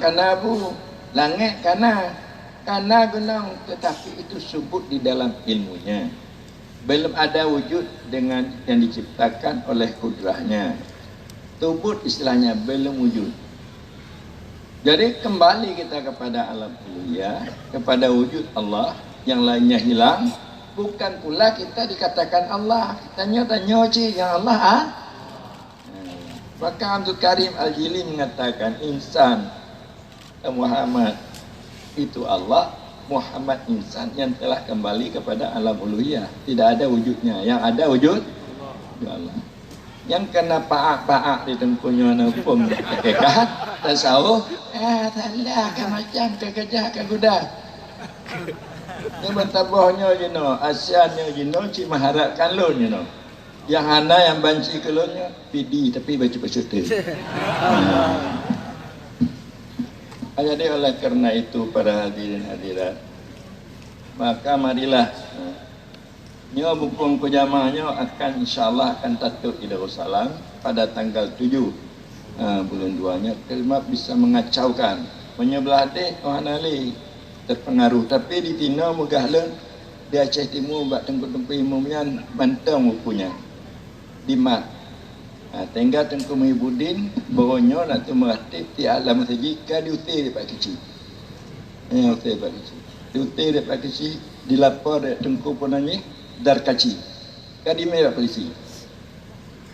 kana bu, langit kana gunung, tetapi itu subut di dalam ilmunya. Belum ada wujud dengan yang diciptakan oleh kudrahnya. Subut istilahnya belum wujud. Jadi kembali kita kepada alam uluhiyah, kepada wujud Allah, yang lainnya hilang. Bukan pula kita dikatakan Allah. Tanya-tanya cik yang Allah Maka Abdul Karim Al-Jili mengatakan insan Muhammad itu Allah, Muhammad insan yang telah kembali kepada alam uluhiyah. Tidak ada wujudnya. Yang ada wujud Allah. Yang kena paak-paak di tengkunya pun kekah dan sahur taklah kan macam kegajah ke kuda. Yang mentabahnya asiannya cik mengharapkan lon yang hana yang banci kelonnya PD tapi baca-baca tu. Jadi oleh kerana itu para hadirin hadirat, maka marilah nyo bukung pejamahnya akan insyaAllah akan tatuk di Darussalam pada tanggal 7 bulan 2-nya. Kalimat bisa mengacaukan menyebelah dek orang ali terpengaruh, tapi di Tino Mugahlen di Aceh Timur buat tengku-tengku imamnya bantang bukunya di mat. Tinggal Tengku Muhyiddin boronyo nak tu meratib di alam sajika diutir dekat kecil. Utir dekat kecil. Diutir dekat kecil dilapor dekat Tengku Ponanyi dar kaci. Kadi merah polisi.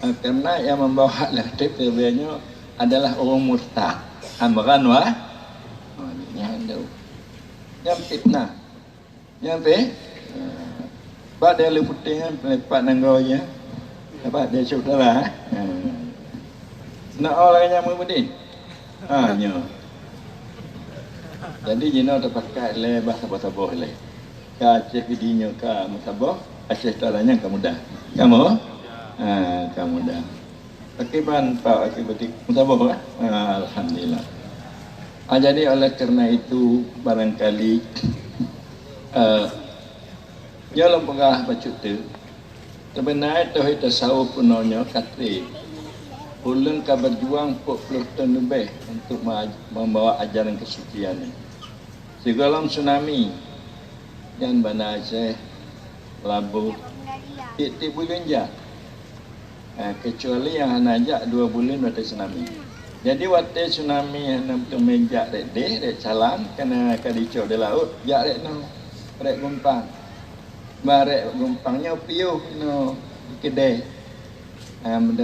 Kerana yang membawa latib sebenarnya adalah orang murtad. Amran wah. Yang ada. Yang fitnah. Yang pe. Pak dia leputing lepat nanggonya. Dapat dia saudara. Nak orangnya Muhyiddin. Nyo. Jadi jino terpakai le bahasa-bahasa le. Ka Aceh videonya ka musabah, Aceh taranya kamu dah. Kamu? Kamu dah. Akiban Pak akibat musabah. Alhamdulillah. Jadi oleh kerana itu barangkali jalan pegah baca tu sebenarnya tauhid tasawuf punanya kata ulun ka berjuang 40 tahun lebih untuk membawa ajaran kesucian ini. Segala tsunami yang Banda Aceh, Labuh, tiap bulan je. Kecuali yang najak 2 bulan waktu tsunami. Jadi waktu tsunami yang untuk menjak dek calang kena kadicok di laut, jak dek no, rek gumpang. Barek gumpangnya piuh no kedai.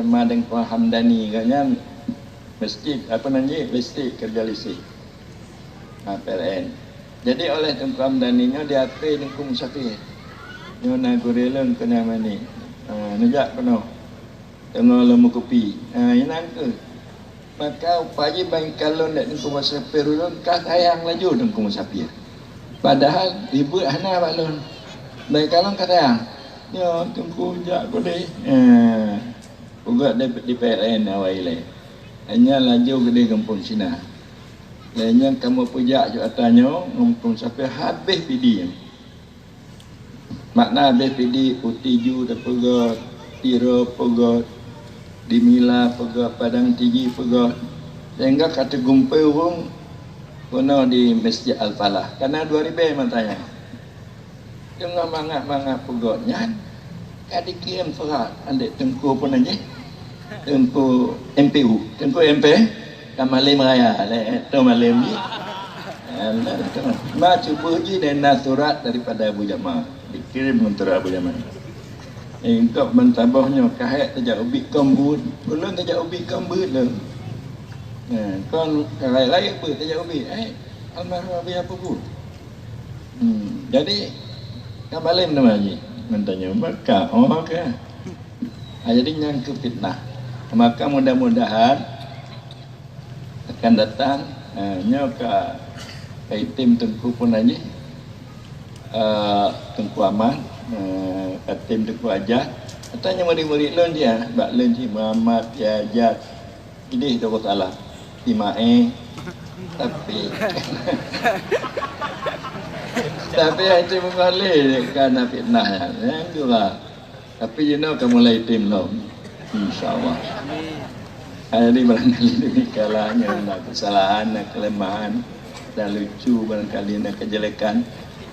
Madeng Puan Hamdani katnya masjid apa namanya listrik kerja listrik. PLN. Jadi oleh Tengku Hamdaninya dia apa Tengku Musafir. Nyo nagureleng kena mani. Nejak penuh. Tengok lemu kopi. Inang ke. Maka upaya bangkalon dak Tengku Musafir ulun ka sayang laju Tengku Musafir. Padahal ribut hana balon. Bangkalon ka sayang. Yo Tengku jak ko deh. Ugat di PLN awal le. Hanya laju gede kampung Cina. Lainnya kamu pujak je atasnya kampung sampai habis PD. Makna habis PD Utiju dah pegot, Tiro pegot, Dimila pegot, Padang Tigi pegot. Sehingga kata gumpai urung kena di Masjid Al-Falah. Karena 2000 matanya. Jangan mangat-mangat pegotnya. Kadi kirim surat andek Tengku pun aja. Tengku MPU, Tengku MP Kamalim Raya, tu malim ni. Ma cuba je dan surat daripada Abu Jamal, dikirim untuk Abu Jamal. Untuk mentabahnya kahek tajak ubi kambut, belum tajak ubi kambut lah. Kon lain apa tajak ubi? Almarhum Abi apa pun. Jadi Kamalim nama je. Mentanya maka ke. Jadi yang ke fitnah. Maka mudah-mudahan akan datang nyoka tim Tengku pun aja Tengku Aman tim Tengku Ajat katanya murid-murid lon dia bak lon si Muhammad Ajat ini tu salah Timae tapi itu mengalir kerana fitnah ya itulah tapi you know kamu mulai tim lo insyaallah Jadi barangkali demikianlah nak kesalahan, nak kelemahan, dan lucu barangkali nak kejelekan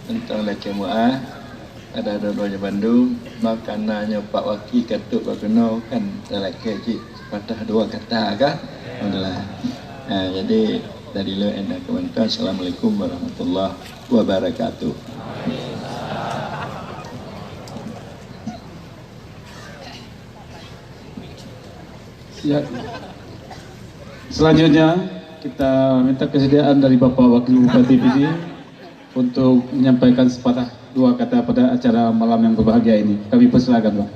tentang laki mu'ah ada dua-duanya Bandung makanannya Pak Waki katuk Pak Keno kan lelaki cik patah dua kata kan alhamdulillah. Jadi dari lo anda kawan-kawan, assalamualaikum warahmatullahi wabarakatuh. Ya. Selanjutnya kita minta kesediaan dari Bapak Wakil Bupati PD untuk menyampaikan sepatah dua kata pada acara malam yang berbahagia ini. Kami persilakan, Pak.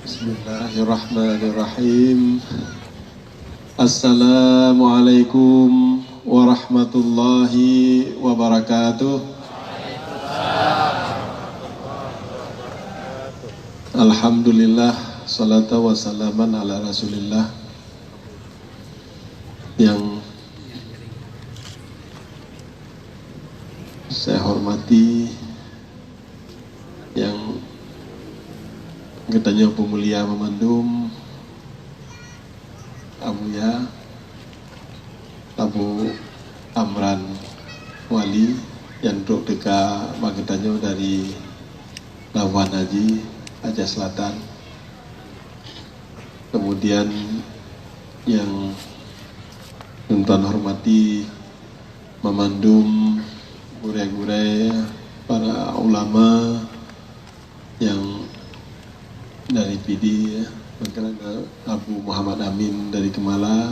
Bismillahirrahmanirrahim. Assalamualaikum warahmatullahi wabarakatuh. Alhamdulillah, salatu wassalaman ala rasulillah. Yang saya hormati, yang katanya pemulia Memandum, Abuya Abu Amran Wali yang duduk dekat Magetanyo dari Labuan Haji Aceh Selatan. Kemudian yang tuan hormati Memandum, gure-gure, para ulama yang dari PD, Abu Muhammad Amin dari Kemala,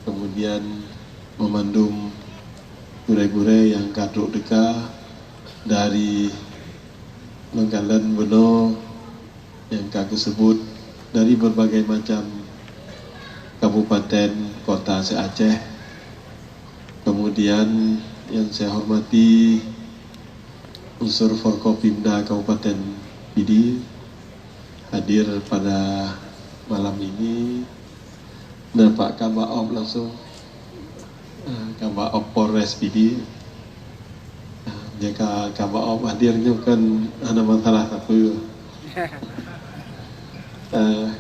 kemudian Memandum gure-gure yang kaduk deka dari Bengkalan Beno yang kami sebut dari berbagai macam kabupaten kota se-Aceh. Kemudian yang saya hormati unsur Forkopimda Kabupaten PD hadir pada malam ini. Dan Pak Kabaop langsung, Kabaop Polres PD. Jika Kabaop hadirnya kan ada masalah apa.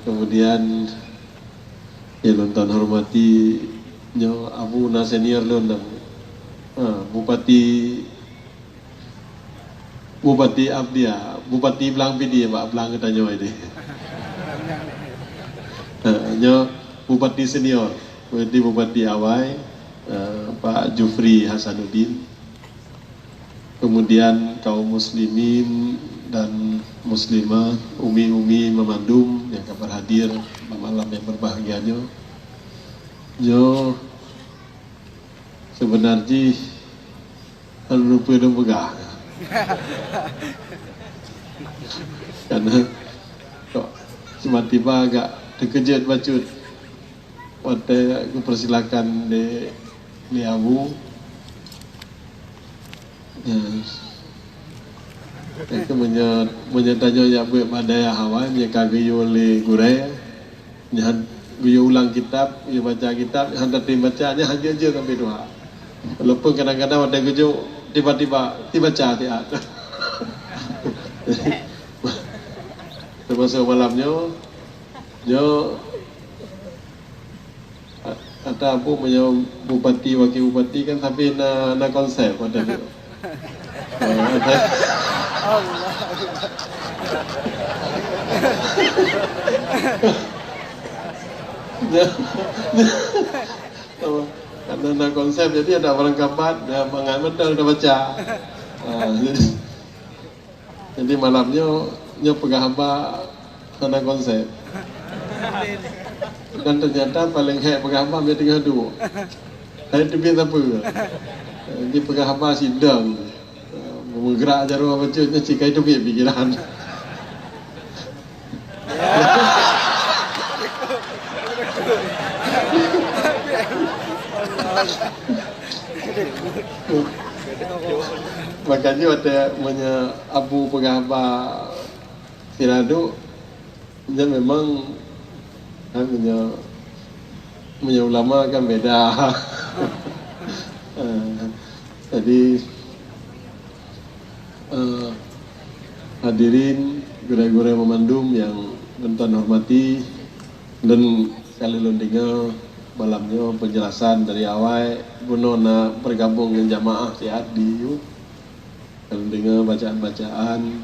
Kemudian yang nonton hormati nyo Abu na senior lon Bupati Abdia, Bupati Belang PD, Pak Belang katanya ini. Nyo Bupati senior, Bupati Awai, Pak Jufri Hasanuddin. Kemudian kaum muslimin dan muslimah, umi-umi Memandum yang kabar hadir malam yang berbahagianya. Yo sebenarnya lupa dong megah. Karena kok tiba-tiba agak terkejut bacut. Waktu aku persilakan di Abu. Itu menyatanya yang buat madaya hawa, yang kagayo oleh gurai, yang guyo ulang kitab, yang baca kitab, yang tadi bacanya hanya aja sampai doa. Walaupun kadang-kadang ada guyo tiba-tiba dibaca tiap. Termasuk malamnya, yo kata Abu punya bupati, wakil bupati kan tapi na konsep pada dia. Karena ada konsep jadi ada perlengkapan, ada mengambil udah baca. Jadi malamnya pegang hamba ada konsep. Dan ternyata paling hebat pegang hamba dia tinggal dua. Saya tu biasa apa? Dia pegang hamba sidang. Bergerak jarum apa tu, cikai tu biar pikiran. Makanya ada punya Abu Pegahaba Firadu, dia memang punya ulama kan beda. Jadi hadirin gure-gure memandum yang Tuan hormati dan sekali lundinga malamnya penjelasan dari awal gunona bergabung dengan jamaah sihat di kalau dengar bacaan-bacaan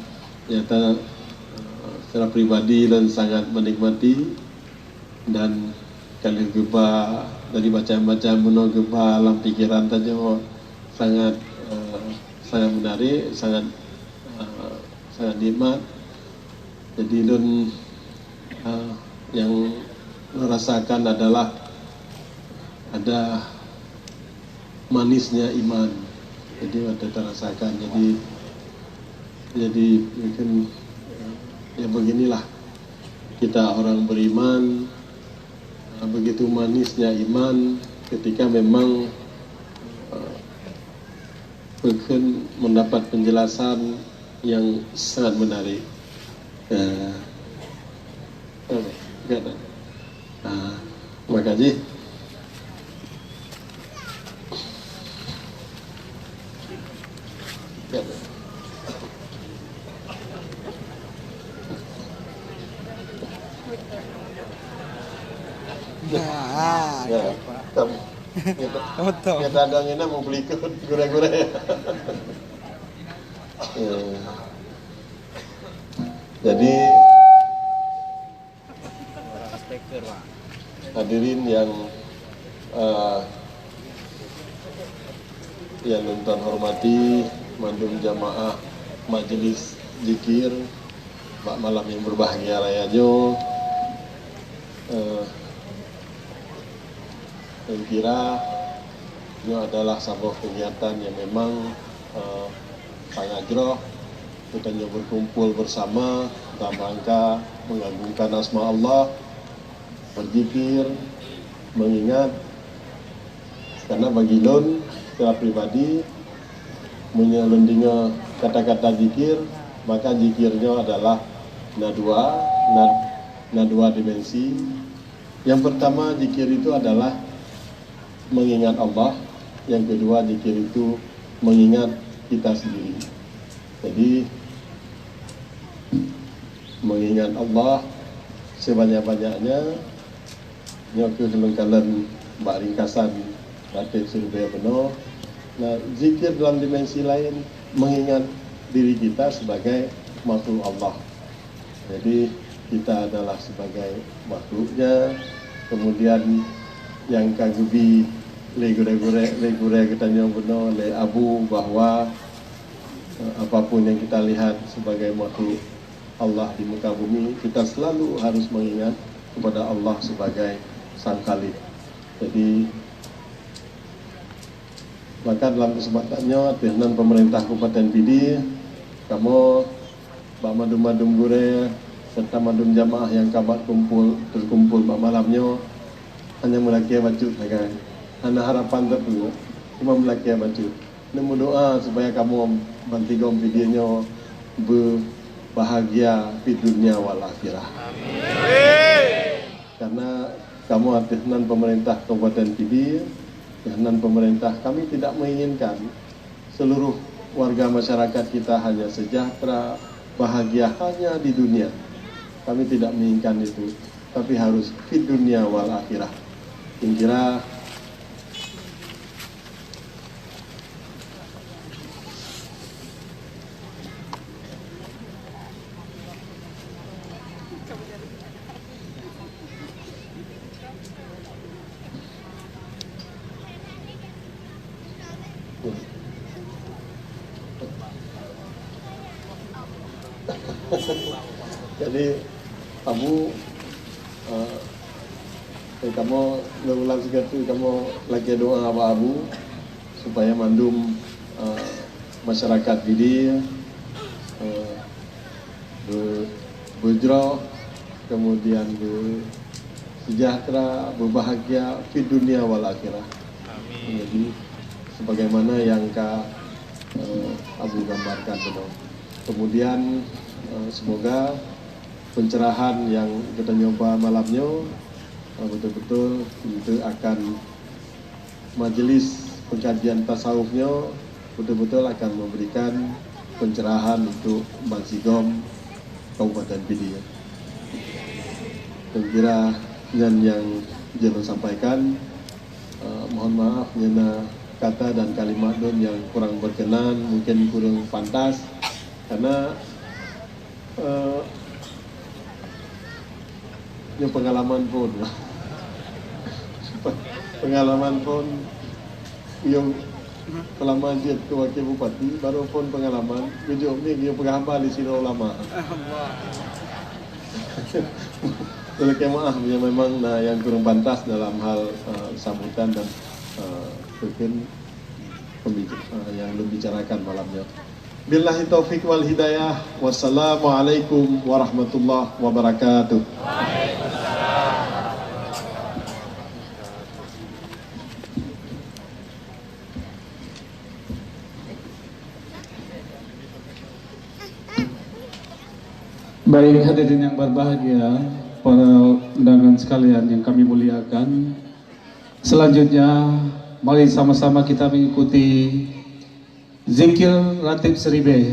nyata secara pribadi dan sangat menikmati dan kali gempa dari bacaan-bacaan benar gempa alam pikiran tadi sangat sangat menarik, sangat nikmat. Jadi dan yang merasakan adalah ada manisnya iman. Jadi ada terasakan. Jadi mungkin ya beginilah kita orang beriman, begitu manisnya iman ketika memang mungkin mendapat penjelasan yang sangat menarik. Terima kasih. Kita ada ngina mau beli gure-gure. Jadi hadirin yang Tuan hormati, mandum jamaah majelis zikir malam yang berbahagia rayanya, saya kira ini adalah sebuah kegiatan yang memang sangat jroh. Kita berkumpul bersama dalam rangka mengagungkan asma Allah, berzikir, mengingat. Karena bagi Lun secara pribadi menyelendinga kata-kata zikir, maka zikirnya adalah dua dimensi. Yang pertama, zikir itu adalah mengingat Allah. Yang kedua, zikir itu mengingat kita sendiri. Jadi mengingat Allah sebanyak-banyaknya. Nyoku selengkalan mbak ringkasan batik Surabaya benar. Nah, zikir dalam dimensi lain mengingat diri kita sebagai makhluk Allah. Jadi kita adalah sebagai makhluknya. Kemudian yang kagubi legure kita benar le abu bahwa apapun yang kita lihat sebagai makhluk Allah di muka bumi, kita selalu harus mengingat kepada Allah sebagai Sang Khalik. Jadi maka dalam kesempatannya dengan pemerintah Kabupaten Pidi, kamu Mbak Madum Gure serta Madum jamaah yang kabar terkumpul malamnya hanya melakia bacut kan. Hanya harapan tertentu cuma melakia bacut. Nemu doa supaya kamu bantigom videonya berbahagia di dunia wal akhirah. Karena kamu artisnan pemerintah Kabupaten Pidi, dan pemerintah kami tidak menginginkan seluruh warga masyarakat kita hanya sejahtera, bahagia hanya di dunia. Kami tidak menginginkan itu, tapi harus di dunia wal akhirah. Kira-kira jadi kamu berulang sekali kamu lagi doa abu supaya mandum masyarakat ini berjroh, kemudian sejahtera, berbahagia di dunia wal akhirah. Jadi sebagaimana yang Abu gambarkan benar. Kemudian semoga pencerahan yang kita nyoba malamnya betul-betul itu akan majelis pengkajian tasawufnya betul-betul akan memberikan pencerahan untuk Bang Sigom Kabupaten Pidi. Dan kira yang jangan sampaikan, mohon maaf nyana kata dan kalimat don yang kurang berkenan, mungkin kurang pantas, karena yang pengalaman pun yang pengalaman dia ke wakil bupati baru pun pengalaman video ni yang penghamba di sini ulama. Oleh maaf ya, memang yang kurang pantas dalam hal sambutan dan mungkin yang membicarakan malamnya. Billahi taufik wal hidayah. Wassalamualaikum warahmatullahi wabarakatuh. Baik hadirin yang berbahagia, para undangan sekalian yang kami muliakan. Selanjutnya, mari sama-sama kita mengikuti Zikir Ratib Seribe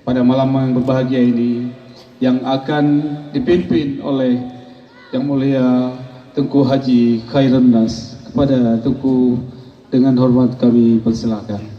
pada malam yang berbahagia ini, yang akan dipimpin oleh Yang Mulia Tengku Haji Khairun Nas. Kepada Tengku dengan hormat kami persilakan.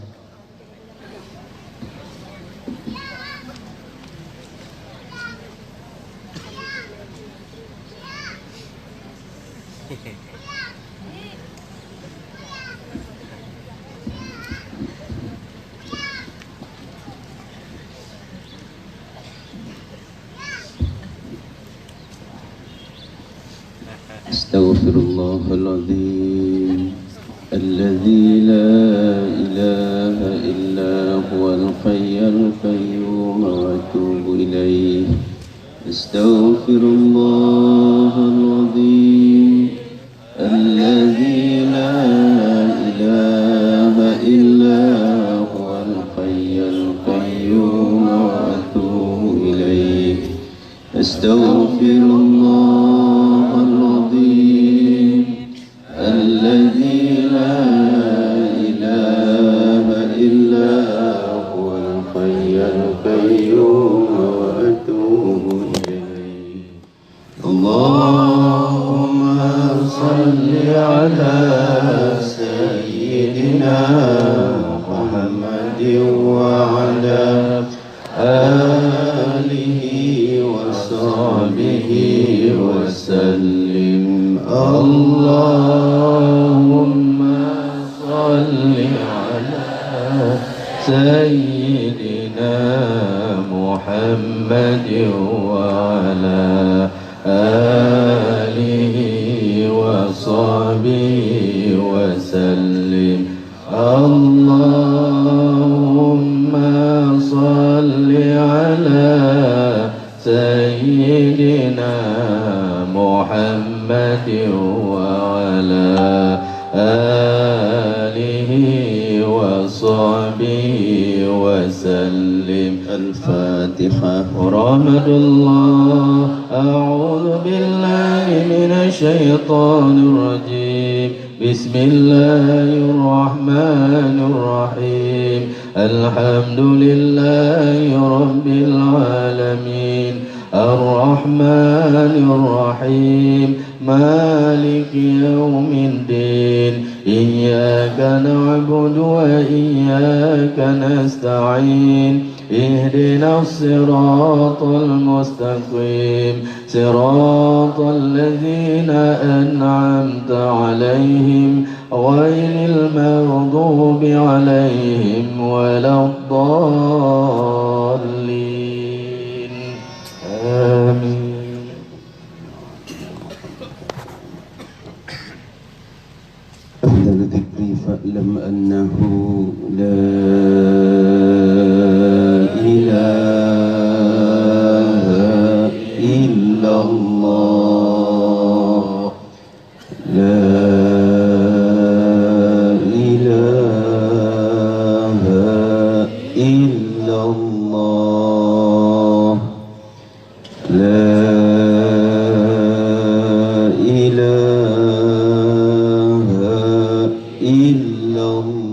Astaghfirullahaladzim Alladzi la ilaha illa huwal hayyul qayyum wa atubu ilaih. Astaghfirullahaladzim Alladzi la ilaha illa huwal hayyul qayyum wa atubu ilaih. Astaghfirullahaladzim Alladzi la ilaha illa huwal hayyul qayyum wa atubu ilaih. Allahumma salli ala sayyidina Muhammadin wa ala alihi wa sahbihi wa sallim. Allahumma salli ala sayyidina Muhammadin wa ala alihi wa sahbihi wa sallim. Allahumma salli ala sayyidina Muhammadin wa ala alihi wa sahbihi wa sallim. Al-Fatiha. Rahmatullah. A'udzu billahi minasy syaithanir rajim. Bismillahirrahmanirrahim. Alhamdulillahi rabbil alamin. Ar-Rahmanir-Rahim. Maliki yaumiddin. Iyyaka na'budu wa iyyaka nasta'in. Ihdinas siratal mustaqim. Siratal ladzina an'amta 'alaihim ghairil maghdubi 'alaihim waladdallin. Amin. Ahla dzikri fa'lam annahu la ilaha illallah. La ilaha illallah. La ilaha illallah.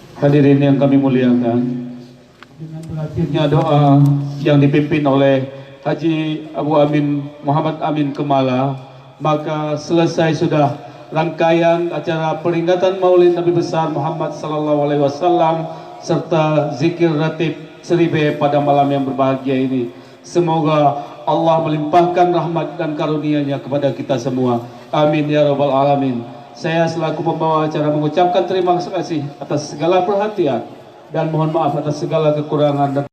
Hadirin yang kami muliakan, dengan berakhirnya doa yang dipimpin oleh Haji Abu Amin Muhammad Amin Kemala, maka selesai sudah rangkaian acara peringatan Maulid Nabi besar Muhammad sallallahu alaihi wasallam serta zikir ratib seribe pada malam yang berbahagia ini. Semoga Allah melimpahkan rahmat dan karunia-Nya kepada kita semua. Amin ya rabbal alamin. Saya selaku pembawa acara mengucapkan terima kasih atas segala perhatian dan mohon maaf atas segala kekurangan dan